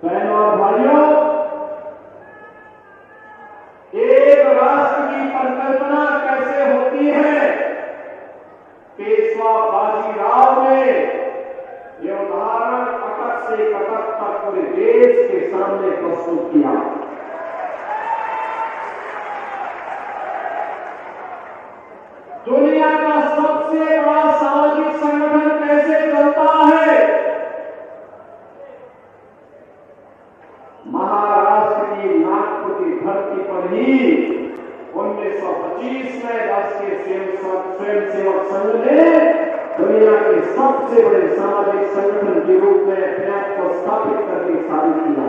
बहनों और भाइयों, एक राष्ट्र की परिकल्पना कैसे होती है, पेशवा बाजीराव ने यह उदाहरण कटक से कटक तक पूरे देश के सामने प्रस्तुत किया। दुनिया का सबसे बड़ा सामाजिक संगठन कैसे चलता है? महाराष्ट्र की नागपुर की धरती पर ही 1925 में राष्ट्रीय स्वयंसेवक संघ ने दुनिया के सबसे बड़े सामाजिक संगठन के रूप में अपने आप को स्थापित करके साबित किया।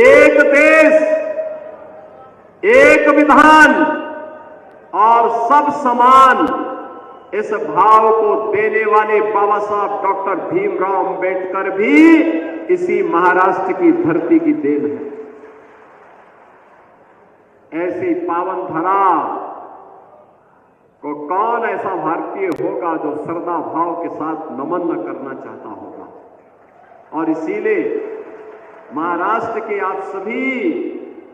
एक देश, एक विधान और सब समान, इस भाव को देने वाले बाबा साहब डॉक्टर भीमराव अंबेडकर भी इसी महाराष्ट्र की धरती की देन है। ऐसी पावन धरा को कौन ऐसा भारतीय होगा जो श्रद्धा भाव के साथ नमन न करना चाहता होगा। और इसीलिए महाराष्ट्र के आप सभी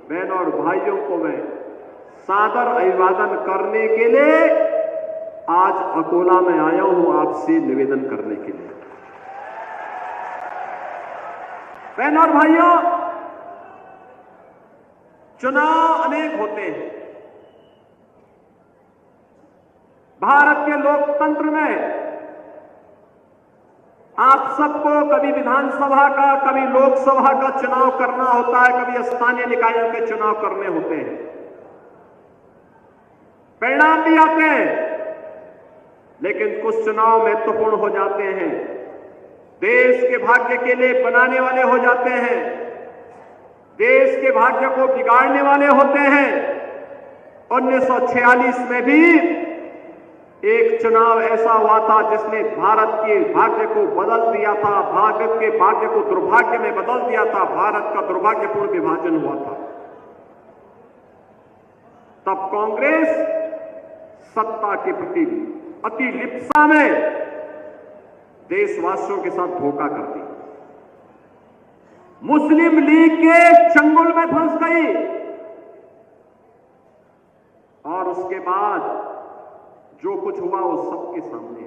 बहनों और भाइयों को मैं सादर अभिवादन करने के लिए आज अकोला में आया हूं, आपसे निवेदन करने के लिए। बहनों और भाइयों, चुनाव अनेक होते हैं। भारत के लोकतंत्र में आप सबको कभी विधानसभा का, कभी लोकसभा का चुनाव करना होता है, कभी स्थानीय निकायों के चुनाव करने होते हैं। परिणाम भी आते हैं, लेकिन कुछ चुनाव महत्वपूर्ण हो जाते हैं, देश के भाग्य के लिए बनाने वाले हो जाते हैं, देश के भाग्य को बिगाड़ने वाले होते हैं। 1946 में भी एक चुनाव ऐसा हुआ था जिसने भारत के भाग्य को बदल दिया था, भारत के भाग्य को दुर्भाग्य में बदल दिया था, भारत का दुर्भाग्यपूर्ण विभाजन हुआ था। तब कांग्रेस सत्ता के प्रति अति लिप्सा में देशवासियों के साथ धोखा कर दी, मुस्लिम लीग के चंगुल में फंस गई और उसके बाद जो कुछ हुआ वो सबके सामने,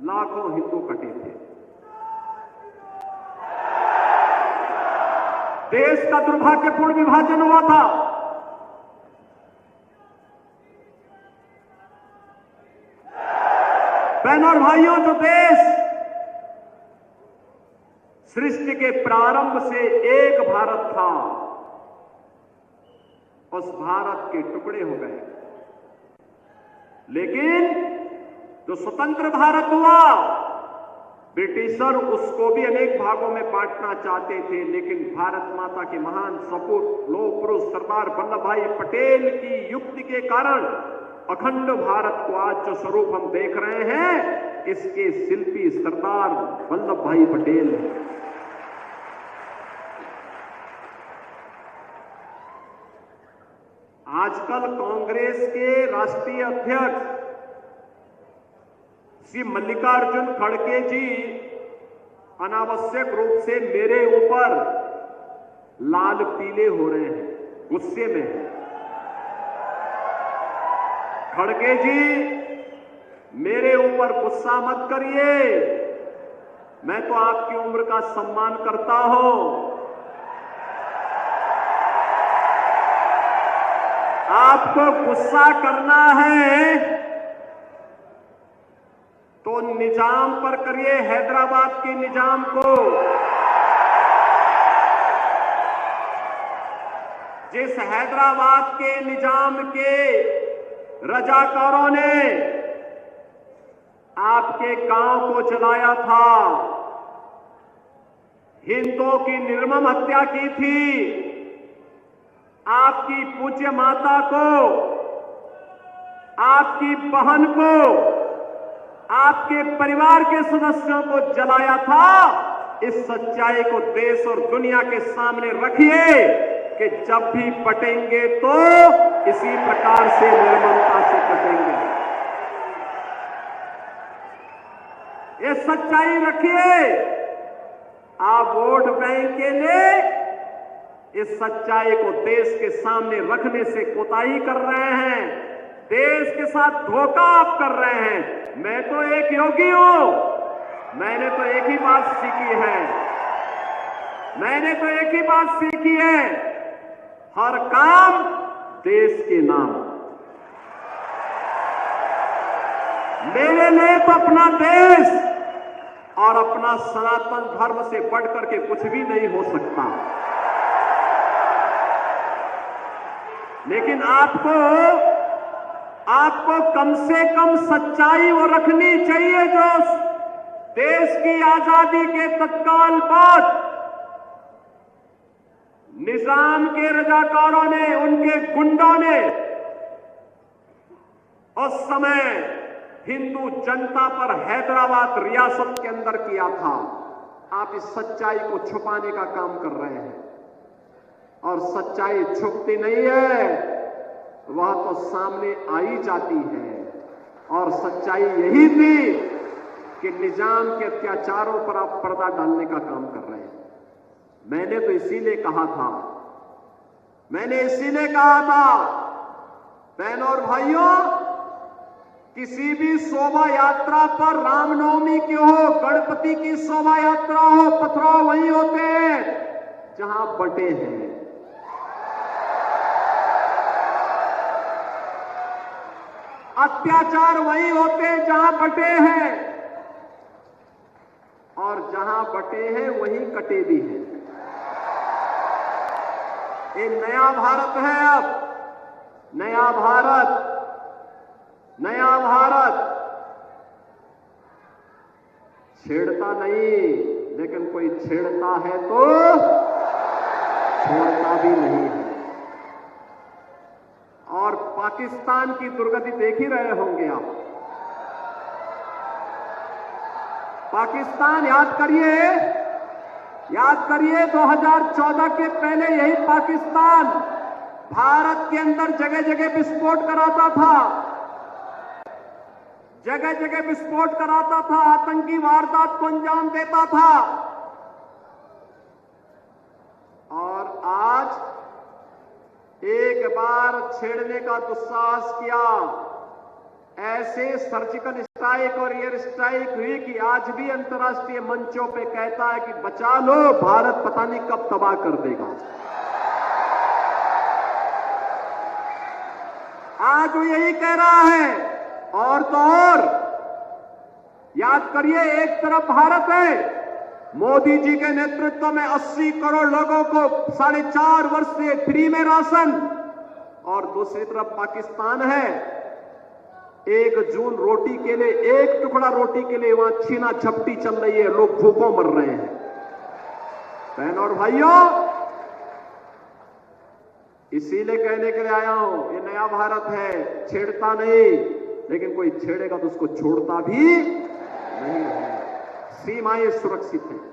लाखों हिंदू कटे थे। देश का दुर्भाग्यपूर्ण विभाजन हुआ था। बहनों और भाइयों, जो देश सृष्टि के प्रारंभ से एक भारत था, उस भारत के टुकड़े हो गए। लेकिन जो स्वतंत्र भारत हुआ, ब्रिटिशर उसको भी अनेक भागों में बांटना चाहते थे, लेकिन भारत माता के महान सपूत लौह पुरुष सरदार वल्लभ भाई पटेल की युक्ति के कारण अखंड भारत को आज जो स्वरूप हम देख रहे हैं, इसके शिल्पी सरदार वल्लभ भाई पटेल हैं। आजकल कांग्रेस के राष्ट्रीय अध्यक्ष श्री मल्लिकार्जुन खड़गे जी अनावश्यक रूप से मेरे ऊपर लाल पीले हो रहे हैं, गुस्से में हैं। खड़गे जी, मेरे ऊपर गुस्सा मत करिए, मैं तो आपकी उम्र का सम्मान करता हूं। आपको गुस्सा करना है तो निजाम पर करिए, हैदराबाद के निजाम को, जिस हैदराबाद के निजाम के रजाकारों ने आपके गांव को जलाया था, हिंदुओं की निर्मम हत्या की थी, आपकी पूज्य माता को, आपकी बहन को, आपके परिवार के सदस्यों को जलाया था। इस सच्चाई को देश और दुनिया के सामने रखिए कि जब भी पटेंगे तो इसी प्रकार से निर्ममता से पटेंगे। ये सच्चाई रखिए। आप वोट बैंक के लिए इस सच्चाई को देश के सामने रखने से कोताही कर रहे हैं, देश के साथ धोखा आप कर रहे हैं। मैं तो एक योगी हूं, मैंने तो एक ही बात सीखी है, मैंने तो एक ही बात सीखी है, हर काम देश के नाम। मेरे लिए तो अपना देश और अपना सनातन धर्म से बढ़कर के कुछ भी नहीं हो सकता। लेकिन आपको कम से कम सच्चाई वो रखनी चाहिए जो देश की आजादी के तत्काल बाद निजाम के रजाकारों ने, उनके गुंडों ने उस समय हिंदू जनता पर हैदराबाद रियासत के अंदर किया था। आप इस सच्चाई को छुपाने का काम कर रहे हैं और सच्चाई छुपती नहीं है, वह तो सामने आ ही जाती है। और सच्चाई यही थी कि निजाम के अत्याचारों पर आप पर्दा डालने का काम कर रहे हैं। मैंने तो इसीलिए कहा था, बहनों और भाइयों, किसी भी शोभा यात्रा पर, रामनवमी की हो, गणपति की शोभा यात्रा हो, पथराव वहीं होते हैं जहां बटे हैं। अत्याचार वहीं होते हैं जहां बटे हैं, और जहां बटे हैं वहीं कटे भी हैं। ये नया भारत है, अब नया भारत, नया भारत छेड़ता नहीं, लेकिन कोई छेड़ता है तो छोड़ता भी नहीं है। और पाकिस्तान की दुर्गति देख ही रहे होंगे आप। पाकिस्तान, याद करिए 2014 के पहले यही पाकिस्तान भारत के अंदर जगह जगह विस्फोट कराता था, जगह जगह विस्फोट कराता था, आतंकी वारदात को अंजाम देता था। और आज एक बार छेड़ने का दुस्साहस किया, ऐसे सर्जिकल स्ट्राइक और एयर स्ट्राइक हुई कि आज भी अंतर्राष्ट्रीय मंचों पे कहता है कि बचा लो, भारत पता नहीं कब तबाह कर देगा। आज वो यही कह रहा है। और तो और याद करिए, एक तरफ भारत है, मोदी जी के नेतृत्व में 80 करोड़ लोगों को 4.5 वर्ष से फ्री में राशन, और दूसरी तरफ पाकिस्तान है, 1 जून रोटी के लिए, एक टुकड़ा रोटी के लिए वहां छीना झपटी चल रही है, लोग भूखों मर रहे हैं। बहनों और भाइयों, इसीलिए कहने के लिए आया हूं, ये नया भारत है, छेड़ता नहीं, लेकिन कोई छेड़ेगा तो उसको छोड़ता भी नहीं है। सीमाएं सुरक्षित हैं।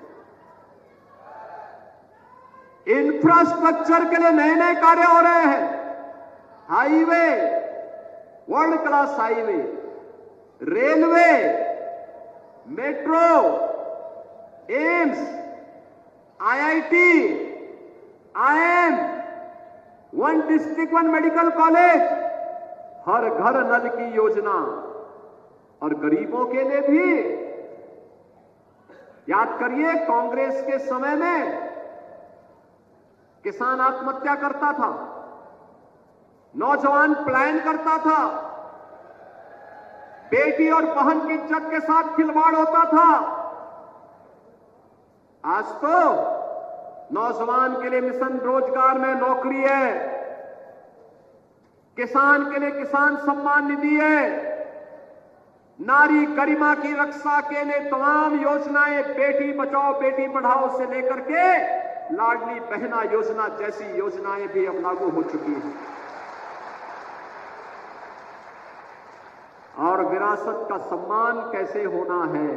इंफ्रास्ट्रक्चर के लिए नए नए कार्य हो रहे हैं। Highway, world class highway, railway, metro, AIIMS, IIT, IIM, 1 district 1 medical college, हर घर नल की योजना, और गरीबों के लिए भी। याद करिए, कांग्रेस के समय में किसान आत्महत्या करता था, नौजवान पलायन करता था, बेटी और बहन की इज्जत के साथ खिलवाड़ होता था। आज तो नौजवान के लिए मिशन रोजगार में नौकरी है, किसान के लिए किसान सम्मान निधि है, नारी गरिमा की रक्षा के लिए तमाम योजनाएं, बेटी बचाओ बेटी पढ़ाओ से लेकर के लाडली बहना योजना जैसी योजनाएं भी अब लागू हो चुकी हैं। और विरासत का सम्मान कैसे होना है,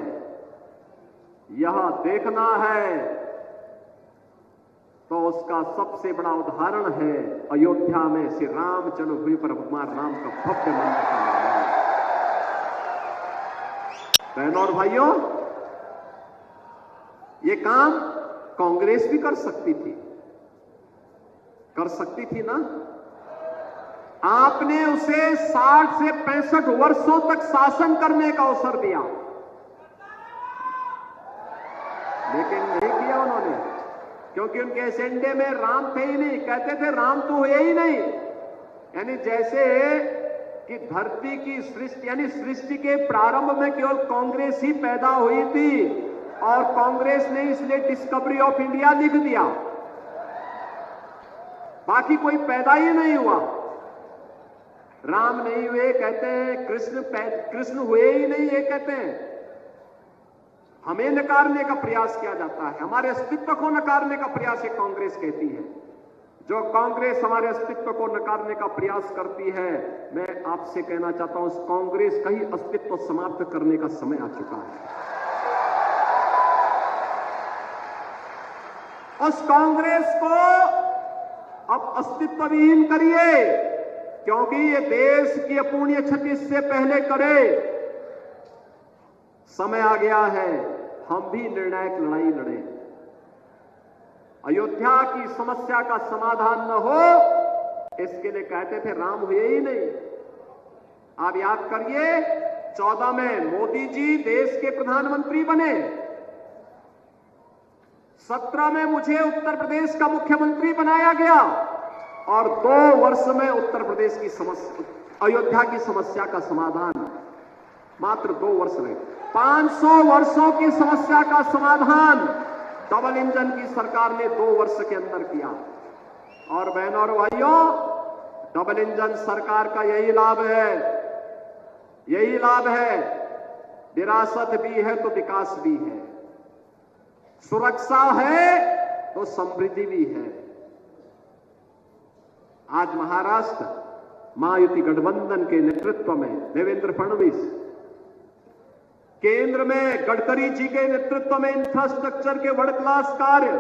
यह देखना है, तो उसका सबसे बड़ा उदाहरण है अयोध्या में श्री राम जन्मभूमि पर भगवान राम का भव्य मंदिर का निर्माण। बहनों और भाइयों, ये काम कांग्रेस भी कर सकती थी ना। आपने उसे 60 से 65 वर्षों तक शासन करने का अवसर दिया, लेकिन नहीं किया उन्होंने, क्योंकि उनके एजेंडे में राम थे ही नहीं। कहते थे राम तो हुए ही नहीं। यानी जैसे कि धरती की सृष्टि, यानी सृष्टि के प्रारंभ में केवल कांग्रेस ही पैदा हुई थी और कांग्रेस ने इसलिए डिस्कवरी ऑफ इंडिया लिख दिया, बाकी कोई पैदा ही नहीं हुआ। राम नहीं हुए कहते हैं, कृष्ण हुए ही नहीं ये कहते हैं। हमें नकारने का प्रयास किया जाता है, हमारे अस्तित्व को नकारने का प्रयास ये कांग्रेस कहती है। जो कांग्रेस हमारे अस्तित्व को नकारने का प्रयास करती है, मैं आपसे कहना चाहता हूं, उस कांग्रेस का ही अस्तित्व समाप्त करने का समय आ चुका है। उस कांग्रेस को अब अस्तित्वहीन करिए, क्योंकि ये देश की अपूर्णीय क्षति इससे पहले करे। समय आ गया है, हम भी निर्णायक लड़ाई लड़ें। अयोध्या की समस्या का समाधान न हो, इसके लिए कहते थे राम हुए ही नहीं। आप याद करिए, 14 में मोदी जी देश के प्रधानमंत्री बने, 17 में मुझे उत्तर प्रदेश का मुख्यमंत्री बनाया गया और 2 वर्ष में उत्तर प्रदेश की समस्या, अयोध्या की समस्या का समाधान मात्र 2 वर्ष में। 500 वर्षों की समस्या का समाधान डबल इंजन की सरकार ने 2 वर्ष के अंदर किया। और बहनों और भाइयों, डबल इंजन सरकार का यही लाभ है। विरासत भी है तो विकास भी है, सुरक्षा है तो समृद्धि भी है। आज महाराष्ट्र महायुति गठबंधन के नेतृत्व में देवेंद्र फडणवीस, केंद्र में गडकरी जी के नेतृत्व में इंफ्रास्ट्रक्चर के वर्ल्ड क्लास कार्य,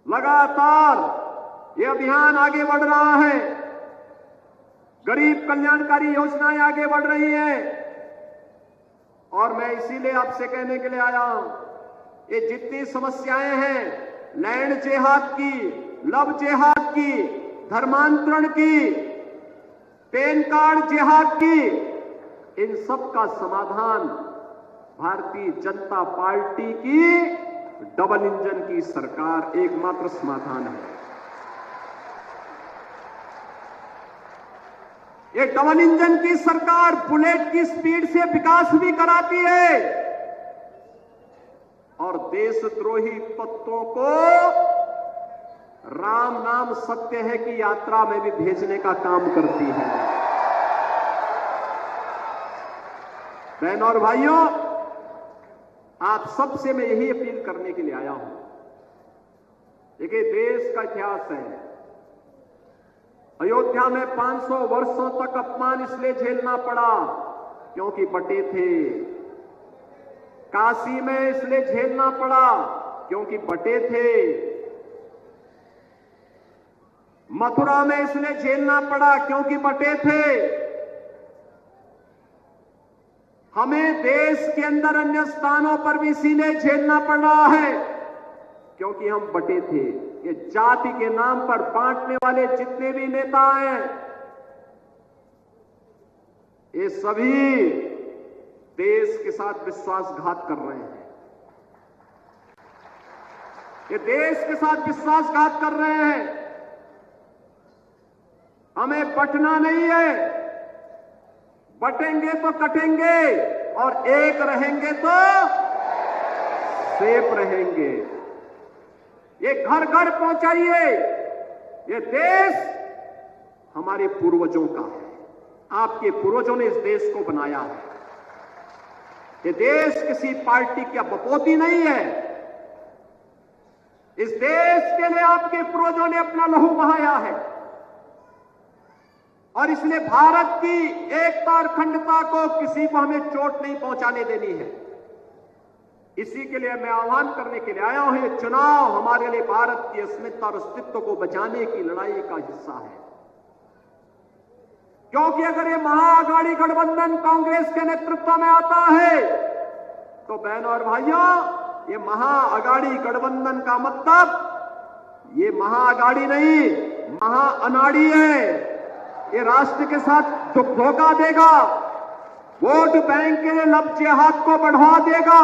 लगातार ये अभियान आगे बढ़ रहा है। गरीब कल्याणकारी योजनाएं आगे बढ़ रही हैं। और मैं इसीलिए आपसे कहने के लिए आया हूं, ये जितनी समस्याएं हैं, लैंड जेहाद की, लव जेहाद की, धर्मांतरण की, पैन कार्ड जेहाद की, इन सब का समाधान भारतीय जनता पार्टी की डबल इंजन की सरकार एकमात्र समाधान है। ये डबल इंजन की सरकार बुलेट की स्पीड से विकास भी कराती है और देशद्रोही तत्वों को राम नाम सत्य है की यात्रा में भी भेजने का काम करती है। बहनों और भाइयों, आप सबसे मैं यही अपील करने के लिए आया हूं। देखिए, देश का इतिहास है, अयोध्या में 500 वर्षों तक अपमान इसलिए झेलना पड़ा क्योंकि बटे थे। काशी में इसलिए झेलना पड़ा क्योंकि बटे थे। मथुरा में इसलिए झेलना पड़ा क्योंकि बटे थे। हमें देश के अंदर अन्य स्थानों पर भी इसीलिए झेलना पड़ रहा है क्योंकि हम बटे थे। ये जाति के नाम पर बांटने वाले जितने भी नेता हैं, ये सभी देश के साथ विश्वासघात कर रहे हैं। ये देश के साथ विश्वासघात कर रहे हैं। हमें बटना नहीं है, बटेंगे तो कटेंगे और एक रहेंगे तो सेफ रहेंगे। ये घर घर पहुंचाइए। ये देश हमारे पूर्वजों का है, आपके पूर्वजों ने इस देश को बनाया है। ये देश किसी पार्टी की बपोती नहीं है। इस देश के लिए आपके पूर्वजों ने अपना लहू बहाया है और इसलिए भारत की एकता और अखंडता को किसी को हमें चोट नहीं पहुंचाने देनी है। इसी के लिए मैं आह्वान करने के लिए आया हूं। ये चुनाव हमारे लिए भारत की अस्मिता और अस्तित्व को बचाने की लड़ाई का हिस्सा है, क्योंकि अगर ये महाअघाड़ी गठबंधन कांग्रेस के नेतृत्व में आता है तो बहनों और भाइयों, ये महाअगाड़ी गठबंधन का मतलब ये महाअगाड़ी नहीं, महाअनाड़ी है। ये राष्ट्र के साथ धोखा देगा, वोट बैंक के लिए लब जिहाद को बढ़ावा देगा,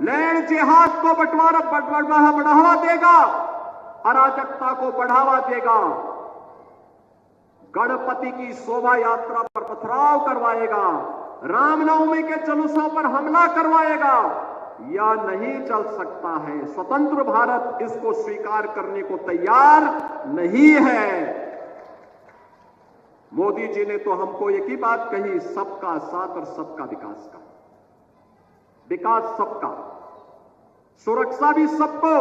लैंड जिहाद को बढ़ावा देगा, अराजकता को बढ़ावा देगा, गणपति की शोभा यात्रा पर पथराव करवाएगा, रामनवमी के जुलूसों पर हमला करवाएगा। या नहीं चल सकता है। स्वतंत्र भारत इसको स्वीकार करने को तैयार नहीं है। मोदी जी ने तो हमको एक ही बात कही, सबका साथ और सबका विकास का। विकास सबका, सुरक्षा भी सबको,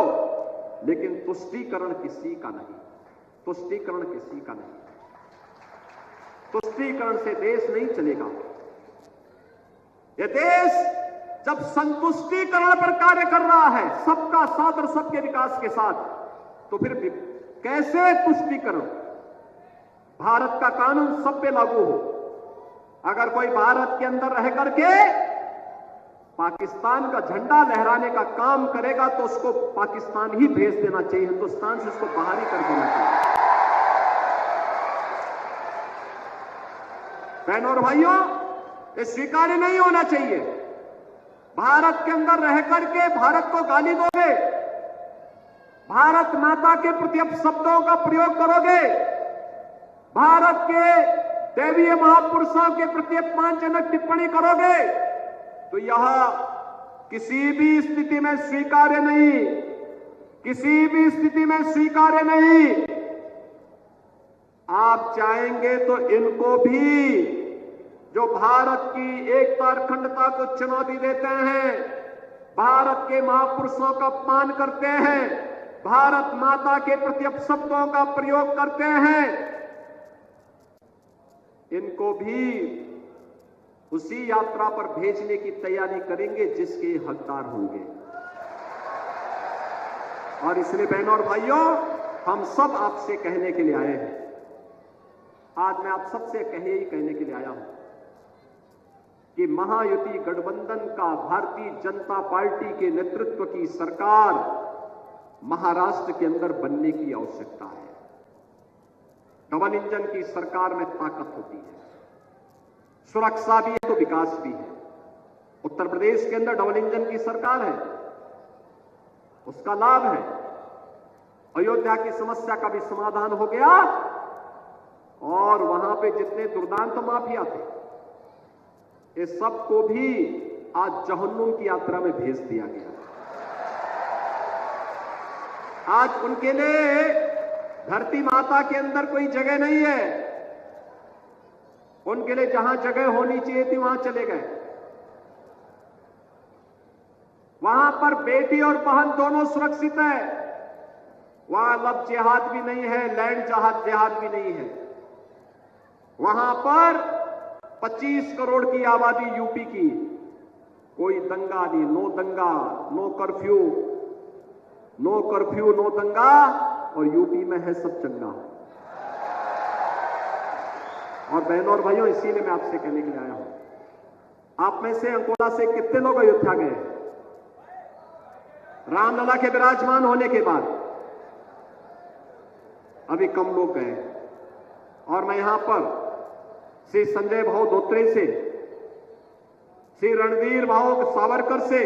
लेकिन तुष्टीकरण किसी का नहीं। तुष्टीकरण किसी का नहीं। तुष्टीकरण से देश नहीं चलेगा। यह देश जब संतुष्टीकरण पर कार्य कर रहा है, सबका साथ और सबके विकास के साथ, तो फिर कैसे तुष्टीकरण? भारत का कानून सब पे लागू हो। अगर कोई भारत के अंदर रह करके पाकिस्तान का झंडा लहराने का काम करेगा तो उसको पाकिस्तान ही भेज देना चाहिए, हिंदुस्तान से उसको बाहर ही कर देना चाहिए। बहनों और भाइयों, ये स्वीकार्य नहीं होना चाहिए। भारत के अंदर रह करके भारत को गाली दोगे, भारत माता के प्रति अपशब्दों का प्रयोग करोगे, भारत के दैवीय महापुरुषों के प्रति अपमानजनक टिप्पणी करोगे, तो यह किसी भी स्थिति में स्वीकार्य नहीं, किसी भी स्थिति में स्वीकार्य नहीं। आप चाहेंगे तो इनको भी, जो भारत की एकता और अखंडता को चुनौती देते हैं, भारत के महापुरुषों का अपमान करते हैं, भारत माता के प्रति अपशब्दों का प्रयोग करते हैं, इनको भी उसी यात्रा पर भेजने की तैयारी करेंगे जिसके हकदार होंगे। और इसलिए बहनों और भाइयों, हम सब आपसे कहने के लिए आए हैं। आज मैं आप सबसे यही कहने के लिए आया हूं कि महायुति गठबंधन का भारतीय जनता पार्टी के नेतृत्व की सरकार महाराष्ट्र के अंदर बनने की आवश्यकता है। डबल इंजन की सरकार में ताकत होती है, सुरक्षा भी है तो विकास भी है। उत्तर प्रदेश के अंदर डबल इंजन की सरकार है, उसका लाभ है। अयोध्या की समस्या का भी समाधान हो गया और वहां पे जितने दुर्दांत माफिया थे, ये सबको भी आज जहन्नुम की यात्रा में भेज दिया गया। आज उनके लिए धरती माता के अंदर कोई जगह नहीं है। उनके लिए जहां जगह होनी चाहिए थी वहां चले गए। वहां पर बेटी और बहन दोनों सुरक्षित है। वहां लब जिहाद भी नहीं है, लैंड जिहाद भी नहीं है। वहां पर 25 करोड़ की आबादी यूपी की, कोई दंगा नहीं, नो दंगा, no curfew, no curfew, no दंगा, और यूपी में है सब चंगा। और बहनों और भाइयों, इसीलिए मैं आपसे कहने के लिए आया हूं। आप में से अंकोला से कितने लोग अयोध्या गए? रामलला के विराजमान होने के बाद अभी कम लोग गए। और मैं यहां पर श्री संजय भाऊ धोत्रे से, श्री रणवीर भाऊ सावरकर से,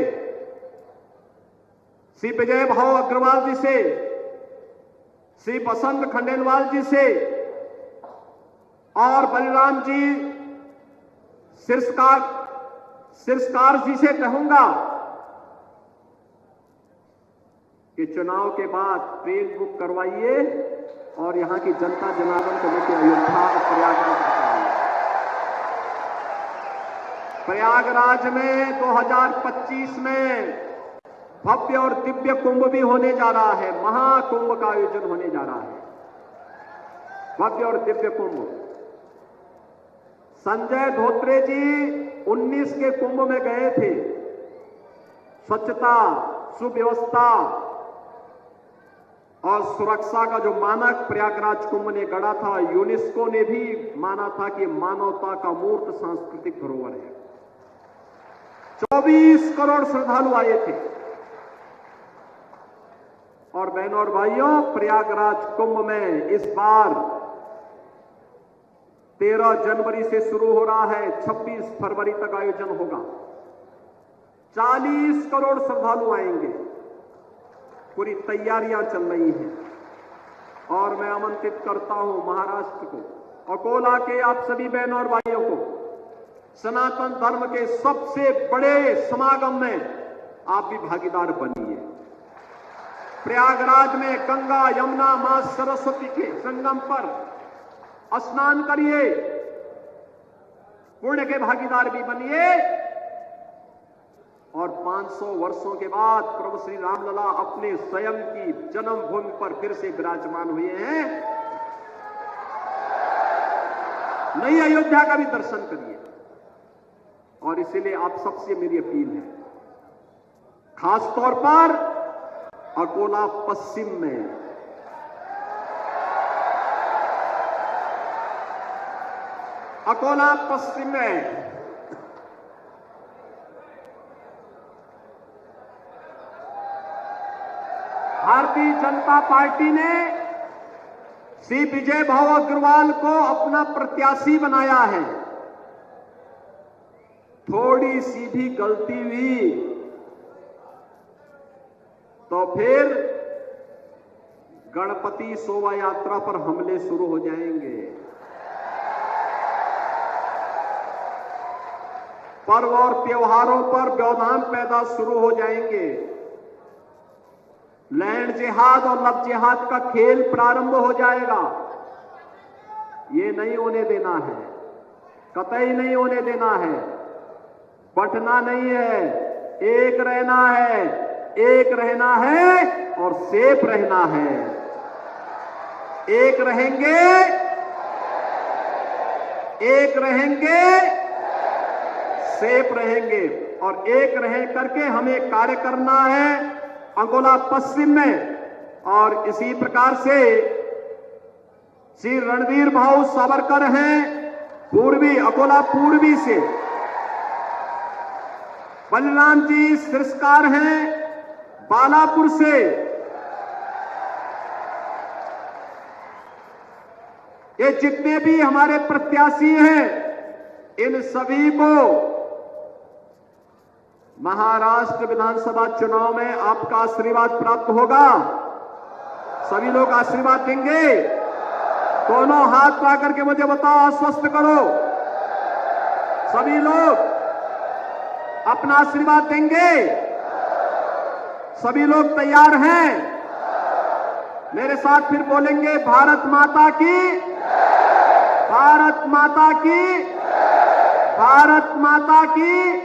श्री विजय भाऊ अग्रवाल जी से, श्री बसंत खंडेलवाल जी से और बलराम जी सिरस्कार जी से कहूंगा कि चुनाव के बाद ट्रेन बुक करवाइए और यहां की जनता जनार्दन को लेकर अयोध्या और प्रयागराज आइए। प्रयागराज में 2025 में भव्य और दिव्य कुंभ भी होने जा रहा है। महाकुंभ का आयोजन होने जा रहा है, भव्य और दिव्य कुंभ। संजय धोत्रे जी 19 के कुंभ में गए थे। स्वच्छता, सुव्यवस्था और सुरक्षा का जो मानक प्रयागराज कुंभ ने गढ़ा था, यूनेस्को ने भी माना था कि मानवता का मूर्त सांस्कृतिक धरोहर है। 24 करोड़ श्रद्धालु आए थे। और बहनों और भाइयों, प्रयागराज कुंभ में इस बार 13 जनवरी से शुरू हो रहा है, 26 फरवरी तक आयोजन होगा। 40 करोड़ श्रद्धालु आएंगे। पूरी तैयारियां चल रही हैं और मैं आमंत्रित करता हूं महाराष्ट्र को, अकोला के आप सभी बहनों और भाइयों को सनातन धर्म के सबसे बड़े समागम में आप भी भागीदार बनिए। प्रयागराज में गंगा यमुना मां सरस्वती के संगम पर स्नान करिए, पुण्य के भागीदार भी बनिए और 500 वर्षों के बाद प्रभु श्री रामलला अपने स्वयं की जन्मभूमि पर फिर से विराजमान हुए हैं। नई अयोध्या का भी दर्शन करिए। और इसीलिए आप सबसे मेरी अपील है, खास तौर पर अकोला पश्चिम में भारतीय जनता पार्टी ने श्री विजय भाऊ अग्रवाल को अपना प्रत्याशी बनाया है। थोड़ी सी भी गलती हुई तो फिर गणपति शोभा यात्रा पर हमले शुरू हो जाएंगे। पर्व और त्योहारों पर व्यवधान पैदा शुरू हो जाएंगे। लैंड जिहाद और लव जिहाद का खेल प्रारंभ हो जाएगा। ये नहीं होने देना है, कतई नहीं होने देना है। बंटना नहीं है, एक रहना है, एक रहना है और सेफ रहना है। एक रहेंगे, सेफ रहेंगे और एक रह करके हमें कार्य करना है अकोला पश्चिम में। और इसी प्रकार से श्री रणवीर भाऊ सावरकर हैं पूर्वी, अकोला पूर्वी से। बलराम जी सिरस्कार हैं बालापुर से। ये जितने भी हमारे प्रत्याशी हैं, इन सभी को महाराष्ट्र विधानसभा चुनाव में आपका आशीर्वाद प्राप्त होगा। सभी लोग आशीर्वाद देंगे। दोनों हाथ उठा करके मुझे बताओ, आश्वस्त करो। सभी लोग अपना आशीर्वाद देंगे। सभी लोग तैयार हैं? मेरे साथ फिर बोलेंगे, भारत माता की, भारत माता की, भारत माता की,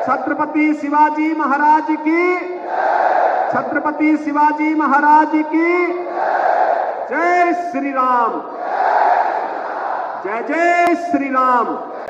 छत्रपति शिवाजी महाराज की, छत्रपति शिवाजी महाराज की जय श्री राम, जय जय श्री राम।